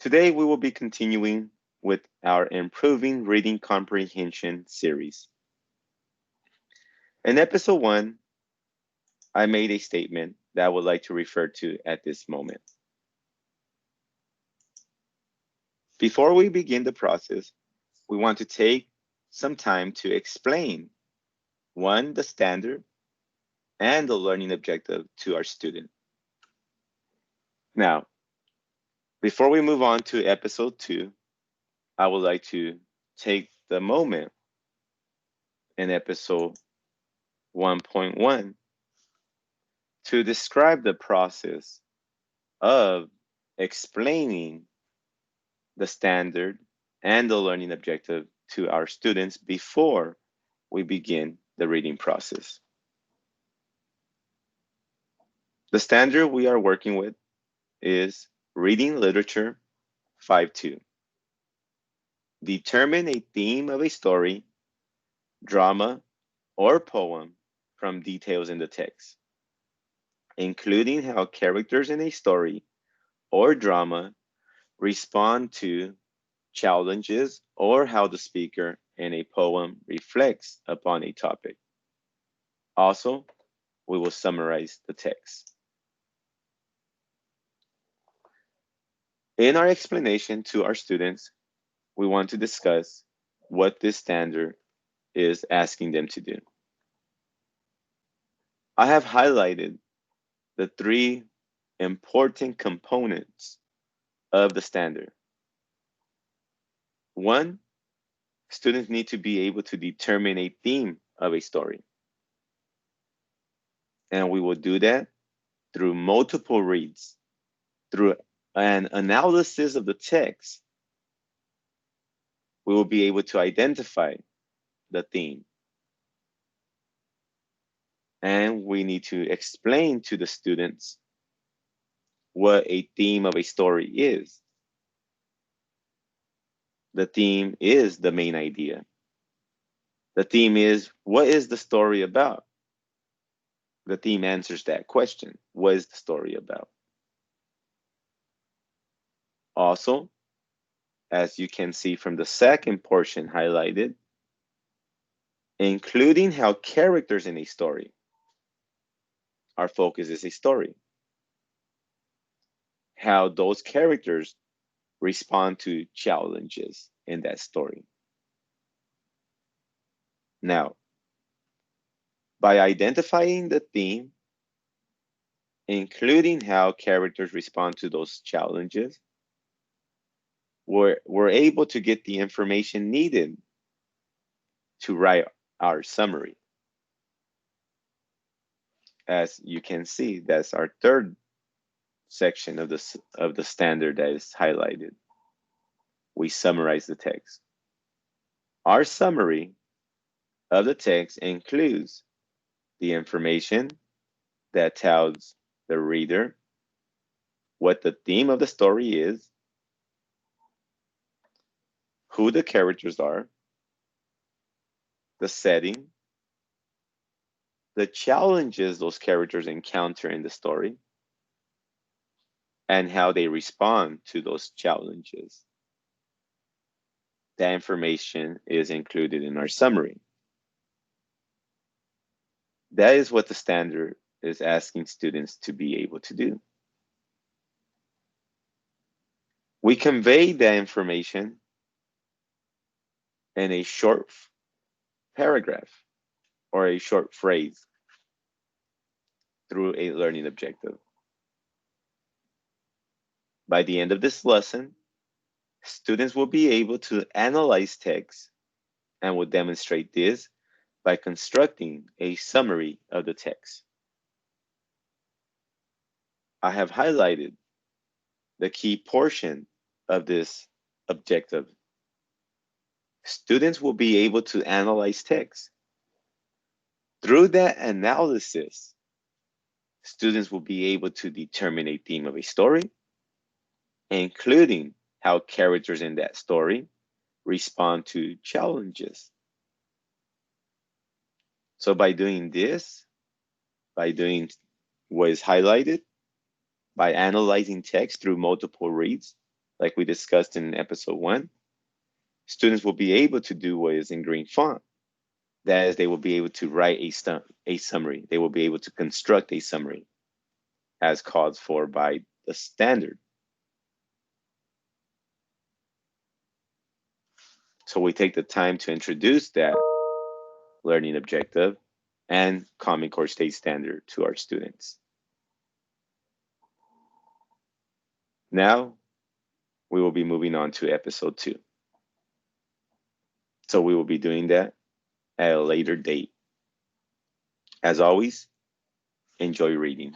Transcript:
Today we will be continuing with our Improving Reading Comprehension series. In episode 1, I made a statement that I would like to refer to at this moment. Before we begin the process, we want to take some time to explain, one, the standard and the learning objective to our student. Now, before we move on to episode 2, I would like to take the moment in episode 1.1 to describe the process of explaining the standard and the learning objective to our students before we begin the reading process. The standard we are working with is Reading Literature 5.2. Determine a theme of a story, drama, or poem from details in the text, including how characters in a story or drama respond to challenges or how the speaker in a poem reflects upon a topic. Also, we will summarize the text. In our explanation to our students, we want to discuss what this standard is asking them to do. I have highlighted the 3 important components of the standard. 1, students need to be able to determine a theme of a story. And we will do that through multiple reads, through an analysis of the text. We will be able to identify the theme. And we need to explain to the students what a theme of a story is. The theme is the main idea. The theme is, what is the story about? The theme answers that question. What is the story about? Also, as you can see from the second portion highlighted, including how characters in a story. Our focus is a story. How those characters respond to challenges in that story. Now, by identifying the theme, including how characters respond to those challenges, we're able to get the information needed to write our summary. As you can see, that's our third section of the standard that is highlighted. We summarize the text. Our summary of the text includes the information that tells the reader what the theme of the story is, who the characters are, the setting, the challenges those characters encounter in the story, and how they respond to those challenges. That information is included in our summary. That is what the standard is asking students to be able to do. We convey that information in a short paragraph or a short phrase through a learning objective. By the end of this lesson, students will be able to analyze text and will demonstrate this by constructing a summary of the text. I have highlighted the key portion of this objective. Students will be able to analyze text. Through that analysis, students will be able to determine a theme of a story, including how characters in that story respond to challenges. So by doing this, by doing what is highlighted, by analyzing text through multiple reads, like we discussed in episode 1, students will be able to do what is in green font. That is, they will be able to write a summary. They will be able to construct a summary as called for by the standard. So we take the time to introduce that learning objective and Common Core State Standard to our students. Now, we will be moving on to episode 2. So we will be doing that at a later date. As always, enjoy reading.